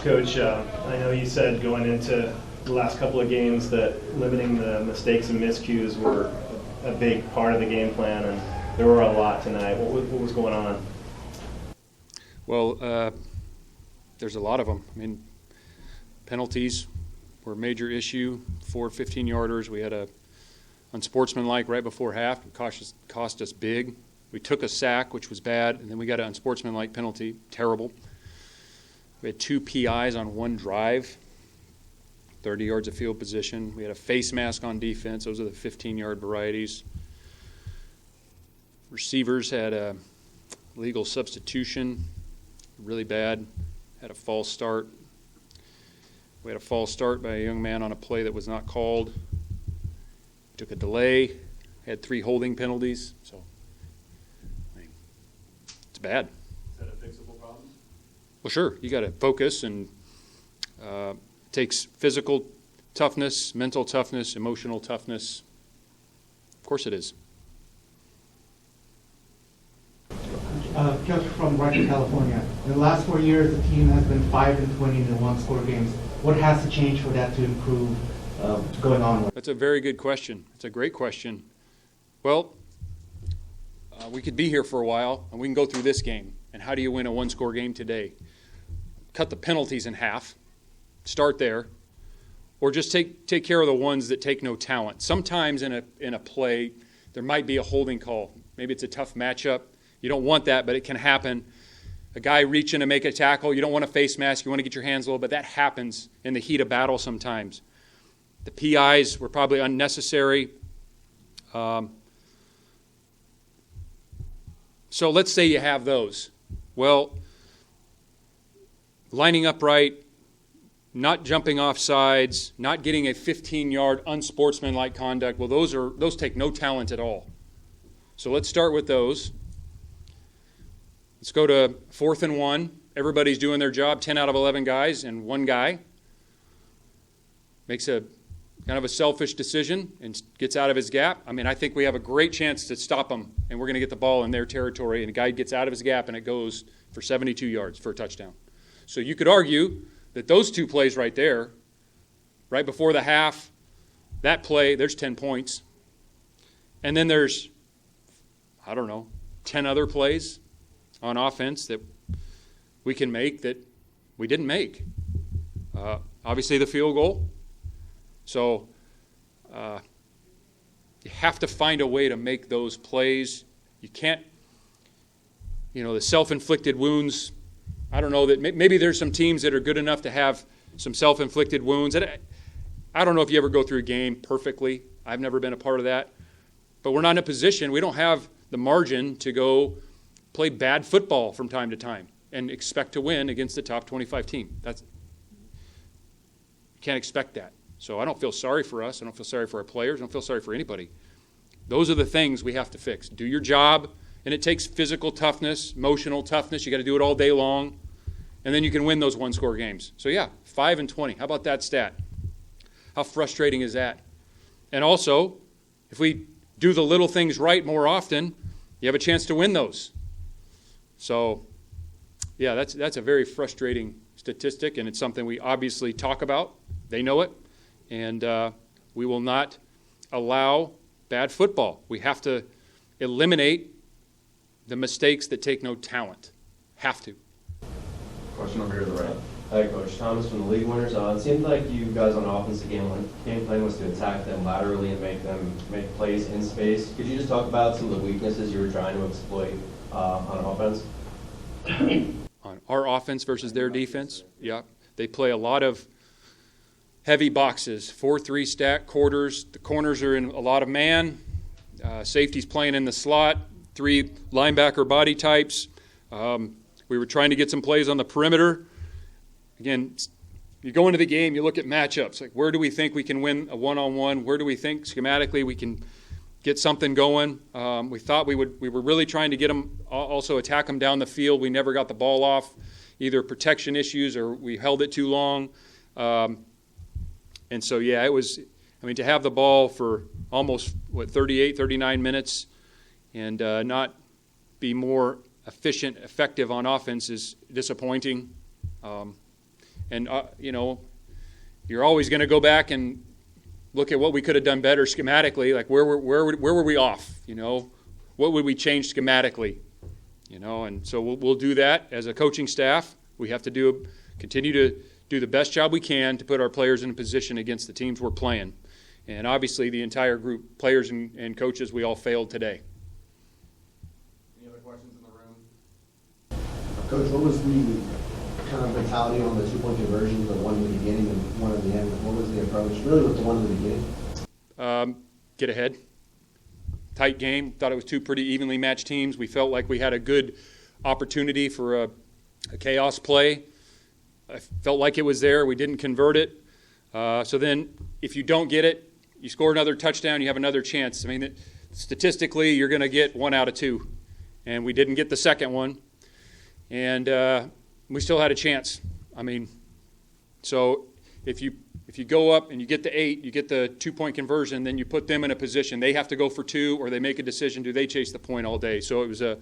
Coach, I know you said going into the last couple of games that limiting the mistakes and miscues were a big part of the game plan, and there were a lot tonight. What was going on? Well, there's a lot of them. I mean, penalties were a major issue. 4 15-yarders. We had a unsportsmanlike right before half. It cost us big. We took a sack, which was bad, and then we got an unsportsmanlike penalty. Terrible. We had 2 PIs on one drive, 30 yards of field position. We had a face mask on defense. Those are the 15-yard varieties. Receivers had a legal substitution, really bad. Had a false start. We had a false start by a young man on a play that was not called. Took a delay. Had 3 holding penalties. So, I mean, it's bad. Is that a fixable problem? Well, sure. You got to focus, and it takes physical toughness, mental toughness, emotional toughness. Of course it is. Coach from Rikers, California. In the last 4 years, the team has been 5-20 in the one-score games. What has to change for that to improve going on? That's a very good question. It's a great question. Well, we could be here for a while, and we can go through this game. And how do you win a one-score game today? Cut the penalties in half. Start there. Or just take care of the ones that take no talent. Sometimes in a play, there might be a holding call. Maybe it's a tough matchup. You don't want that, but it can happen. A guy reaching to make a tackle, you don't want a face mask, you want to get your hands low, but that happens in the heat of battle sometimes. The PIs were probably unnecessary. So let's say you have those. Well, lining up right, not jumping off sides, not getting a 15-yard unsportsmanlike conduct, well, those take no talent at all. So let's start with those. Let's go to 4th and 1. Everybody's doing their job, 10 out of 11 guys, and one guy makes a kind of a selfish decision and gets out of his gap. I mean, I think we have a great chance to stop them, and we're going to get the ball in their territory, and the guy gets out of his gap, and it goes for 72 yards for a touchdown. So you could argue that those 2 plays right there, right before the half, that play, there's 10 points. And then there's, 10 other plays on offense that we can make that we didn't make. Obviously the field goal. So you have to find a way to make those plays. You can't, the self-inflicted wounds. I don't know that maybe there's some teams that are good enough to have some self-inflicted wounds. I don't know if you ever go through a game perfectly. I've never been a part of that. But we're not in a position, we don't have the margin to go play bad football from time to time and expect to win against the top 25 team. You can't expect that. So I don't feel sorry for us. I don't feel sorry for our players. I don't feel sorry for anybody. Those are the things we have to fix. Do your job, and it takes physical toughness, emotional toughness. You got to do it all day long, and then you can win those one-score games. So yeah, 5-20. How about that stat? How frustrating is that? And also, if we do the little things right more often, you have a chance to win those. So, yeah, that's a very frustrating statistic, and it's something we obviously talk about. They know it, and we will not allow bad football. We have to eliminate the mistakes that take no talent. Have to. Question over here to the right. Hi, Coach. Thomas from the League Winners. It seemed like you guys on offense, the game plan was to attack them laterally and make plays in space. Could you just talk about some of the weaknesses you were trying to exploit on offense? On our offense versus their defense? Yeah. They play a lot of heavy boxes, 4-3 stack quarters. The corners are in a lot of man. Safety's playing in the slot. 3 linebacker body types. We were trying to get some plays on the perimeter. Again, you go into the game, you look at matchups. Like, where do we think we can win a one-on-one? Where do we think schematically we can get something going? We thought we were really trying to get them, also attack them down the field. We never got the ball off, either protection issues or we held it too long. And so, yeah, it was, to have the ball for almost, 38, 39 minutes and not be more efficient, effective on offense is disappointing. And, you're always going to go back and look at what we could have done better schematically, like where were we off, What would we change schematically, And so we'll do that as a coaching staff. We have to continue to do the best job we can to put our players in a position against the teams we're playing. And obviously the entire group, players and coaches, we all failed today. Any other questions in the room? Coach, what was the kind of mentality on the 2-point conversion, the one in the beginning and one at the end? What was the approach, really, with the one in the beginning? Get ahead. Tight game. Thought it was two pretty evenly matched teams. We felt like we had a good opportunity for a chaos play. I felt like it was there. We didn't convert it. So then if you don't get it, you score another touchdown, you have another chance. I mean, statistically, you're going to get 1 out of 2. And we didn't get the second one. And we still had a chance. I mean, so if you go up and you get the 8, you get the 2-point conversion, then you put them in a position. They have to go for 2, or they make a decision, do they chase the point all day? So it was a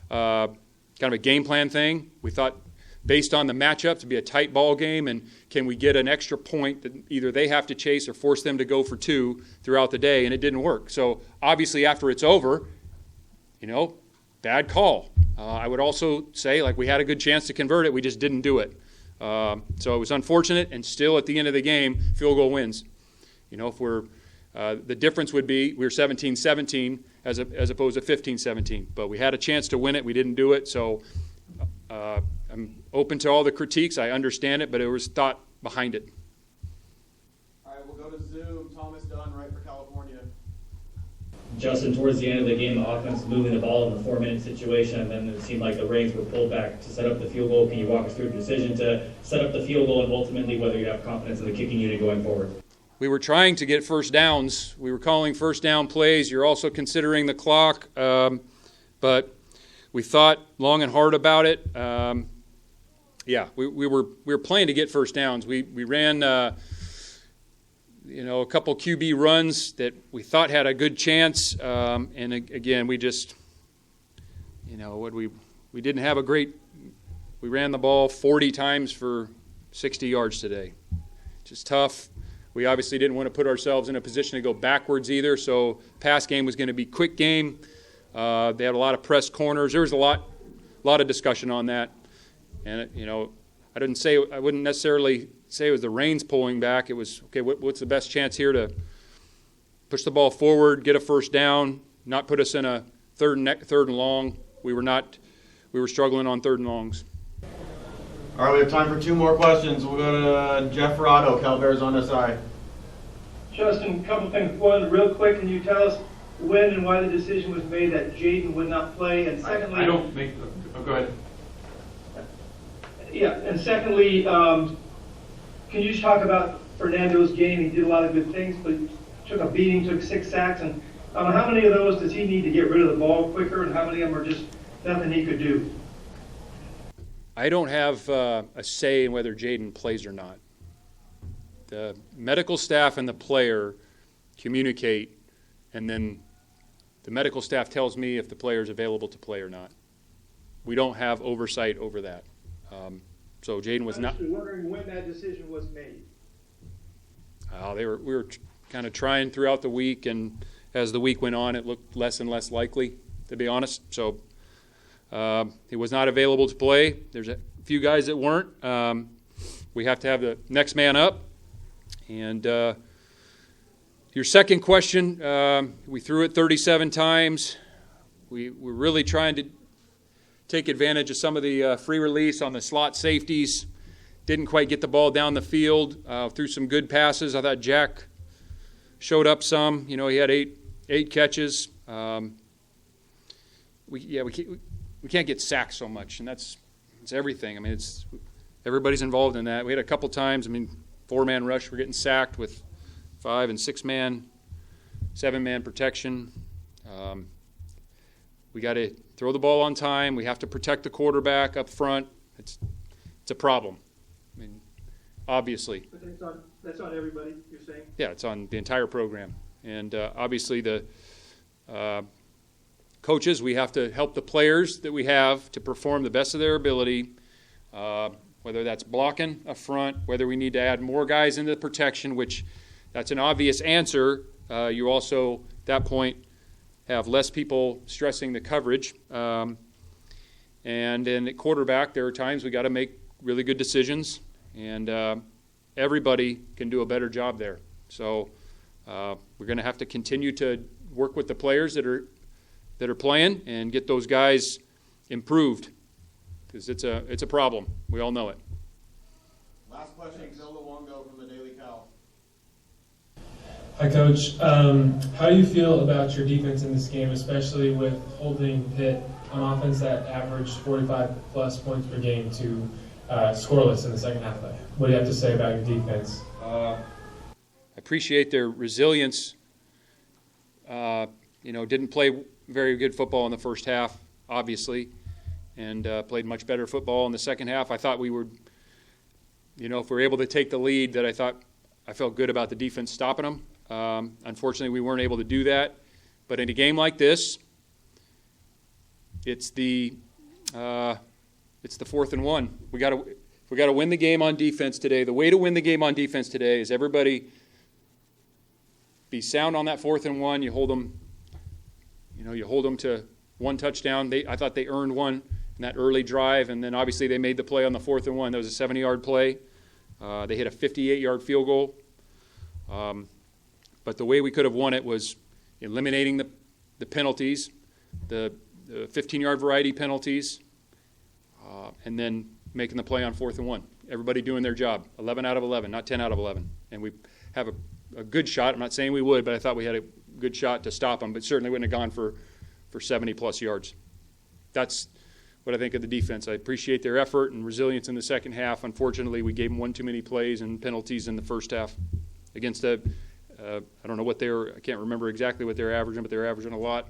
kind of a game plan thing. We thought, based on the matchup, to be a tight ball game, and can we get an extra point that either they have to chase or force them to go for 2 throughout the day, and it didn't work. So obviously after it's over, bad call. I would also say, we had a good chance to convert it, we just didn't do it. So it was unfortunate, and still at the end of the game, field goal wins. If the difference would be we're 17-17 as opposed to 15-17, but we had a chance to win it, we didn't do it. So I'm open to all the critiques, I understand it, but there was thought behind it. All right, we'll go to Zoom. Thomas Dunn, right for California. Justin, towards the end of the game, the offense moving the ball in the 4-minute situation, and then it seemed like the Rays were pulled back to set up the field goal. Can you walk us through the decision to set up the field goal and ultimately whether you have confidence in the kicking unit going forward? We were trying to get first downs. We were calling first down plays. You're also considering the clock, but we thought long and hard about it. We were playing to get first downs. We ran a couple QB runs that we thought had a good chance, and again we just we didn't have a great. We ran the ball 40 times for 60 yards today. Just tough. We obviously didn't want to put ourselves in a position to go backwards either. So pass game was going to be quick game. They had a lot of press corners. There was a lot of discussion on that, and I wouldn't necessarily say it was the reins pulling back. It was okay. What's the best chance here to push the ball forward, get a first down, not put us in a third and long. We were struggling on 3rd and longs. All right, we have time for 2 more questions. We'll go to Jeff Rado, Cal Bears on SI. Justin, a couple things. One, real quick, can you tell us when and why the decision was made that Jaden would not play? And secondly, Go ahead. Yeah, and secondly, can you just talk about Fernando's game? He did a lot of good things, but he took a beating, took 6 sacks, and how many of those does he need to get rid of the ball quicker, and how many of them are just nothing he could do? I don't have a say in whether Jaden plays or not. The medical staff and the player communicate, and then the medical staff tells me if the player is available to play or not. We don't have oversight over that. So Jaden was not. I was wondering when that decision was made. We were kind of trying throughout the week, and as the week went on, it looked less and less likely, to be honest. So he was not available to play. There's a few guys that weren't. We have to have the next man up. And your second question, we threw it 37 times. We were really trying to take advantage of some of the free release on the slot safeties. Didn't quite get the ball down the field. Threw some good passes. I thought Jack showed up some. He had eight catches. We can't get sacked so much, and it's everything. I mean, everybody's involved in that. We had a couple times. 4-man rush. We're getting sacked with 5- and 6-man, 7-man protection. We got to throw the ball on time. We have to protect the quarterback up front. It's a problem. Obviously. But that's on everybody, you're saying? Yeah, it's on the entire program. And obviously the coaches, we have to help the players that we have to perform the best of their ability, whether whether that's blocking up front, whether we need to add more guys into the protection, which that's an obvious answer. You also, at that point, have less people stressing the coverage. And then at quarterback, there are times we got to make really good decisions, and everybody can do a better job there. So we're going to have to continue to work with the players that are playing and get those guys improved, because it's a problem. We all know it. Last question, Phil Luongo from the Daily Cal. Hi, Coach. How do you feel about your defense in this game, especially with holding Pitt on offense that averaged 45-plus points per game to scoreless in the second half? What do you have to say about your defense? I appreciate their resilience. Didn't play very good football in the first half, obviously, and played much better football in the second half. I thought we would, if we were able to take the lead, that I felt good about the defense stopping them. Unfortunately, we weren't able to do that. But in a game like this, it's the 4th and 1. We got to win the game on defense today. The way to win the game on defense today is everybody be sound on that 4th and 1. You hold them. You hold them to one touchdown. I thought they earned one in that early drive, and then obviously they made the play on the 4th and 1. That was a 70-yard play. They hit a 58-yard field goal. But the way we could have won it was eliminating the penalties, the 15-yard variety penalties, and then making the play on 4th and 1. Everybody doing their job, 11 out of 11, not 10 out of 11. And we have a good shot. I'm not saying we would, but I thought we had a good shot to stop them, but certainly wouldn't have gone for 70-plus yards. That's what I think of the defense. I appreciate their effort and resilience in the second half. Unfortunately, we gave them one too many plays and penalties in the first half against I don't know what I can't remember exactly what they were averaging, but they were averaging a lot.